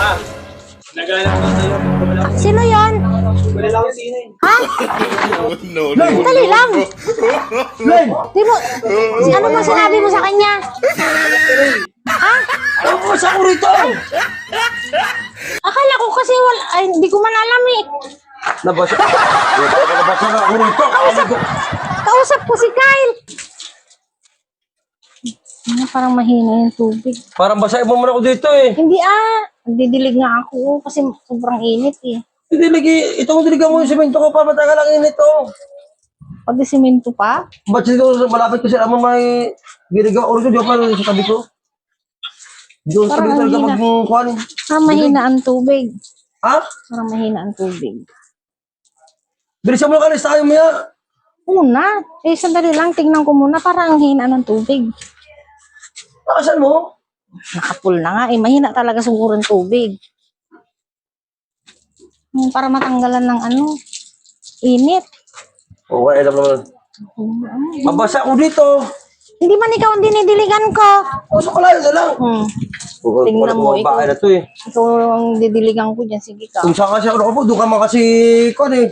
Ah, naghanap ko sa'yo. Sino yon? Wala lang ang sino eh. Ha? No, no. Dali lang. Di mo, ano mo sinabi mo sa kanya? Ha? Ano po sa ako rito? Akala ko kasi wala, ay, hindi ko man alam eh. Nabasa. Nabasa na ako rito. Kausap ko si Kyle. Parang mahina yung tubig. Parang basahin mo muna ako dito eh. Hindi nagdidilig nga ako kasi sobrang init eh. Hindi lagi, itong diligan mo yung semento ko para matagal ang init oh. Pati simento pa? Ba't dito malapit kasi naman may giligaw oras ko, di pa sa tabi ko. Doon sa tabi ko talaga magkuhan. Parang mahina ang tubig. Ha? Parang mahina ang tubig. Bilisan mo na kalis tayo maya. Una, sandali lang, tingnan ko muna, parang ang hina ng tubig. Nakasan mo? Nakapul na nga, mahina talaga siguro ang tubig. Para matanggalan ng init. Okay, alam naman. Mabasa ko dito. Hindi man ikaw ang dinidiligan ko. Puso ko lang na lang. Tingnan mo, Bakit na to eh. ikaw ang didiligan ko dyan, sige ka. Kung saan kasi ako po, doon ka man kasi kon eh.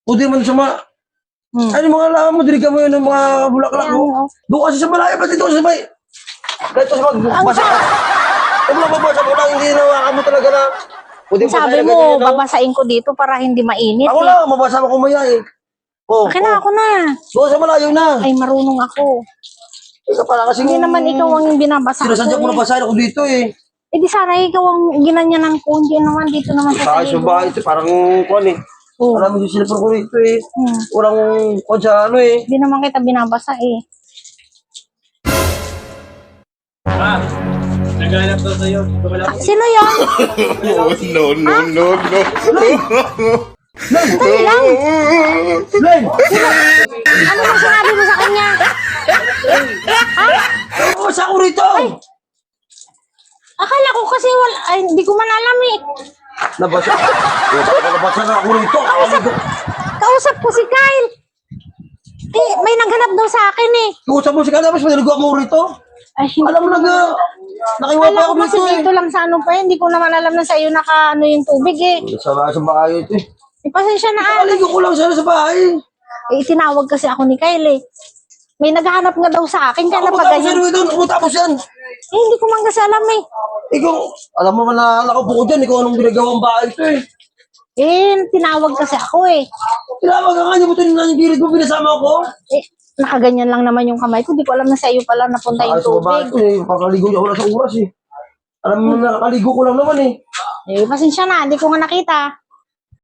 O di man sa mga... Ano mga alam mo, diligan mo yun ng mga bulaklak mo. Doon kasi sa malayo, pati doon sa may... Dito sa magbasa ka. Kung mababasa mo lang, hindi nawakan mo talaga na... Sabi mo, babasain ko dito para hindi mainit. Ako lang, mabasa mo kumaya eh. Oh, Akin na, ako na. doon sa malayo na. Ay, marunong ako. Ikaw pala kasi... Hindi naman ikaw ang binabasa ko. Sinasadya ko na basahin ako dito eh. Eh di sana ikaw ang ginanyan ng kundi naman dito naman sa Sa bahay ito, parang kuwan eh. Oh. Alam mo yung silipon ko rito eh. Walang kuwan sa ano eh. Hindi naman kita binabasa eh. Ah, naghanap ko sa'yo. Sino yon? No, no, no, no. Dali lang. Len! Ano mo sinabi mo sa kanya? Ha? Ano sa ako rito? Akala ko kasi wala, ay, hindi ko man alam eh. Nabasa. Nabasa na ako rito. Kausap ko si Kyle. Eh, may naghanap daw sa akin eh. Kusap mo si Kada, mas maniligo mo rito. Ay, hindi. Alam mo na nakiwapa Akala ako ko kasi dito eh. dito lang sa ano pa eh. Hindi ko naman alam na sa iyo naka yung tubig eh. Sa bahay ito eh. Eh, pasensya na Nakaligo ko lang sana sa bahay. Eh, tinawag kasi ako ni Kyle eh. May naghahanap nga daw sa akin, kaya Ako pa tapos ganyan. yan doon. Ako tapos yan. Eh, hindi ko man kasi alam eh. Ikaw, alam mo man na nakaupo ko dyan. Ikaw anong ginagawang bahay ito eh. Eh, tinawag kasi ako eh. Tinawag ka kanya mo ito ng gilid mo. Pinasama ko. Eh, nakaganyan lang naman yung kamay ko. Di ko alam na sa iyo pala napunta yung Sa bahay tubig. ito eh. Kakaligo niya wala sa oras eh. Alam mo na nakaligo ko lang naman eh. Eh, pasensya na, hindi ko nga nakita.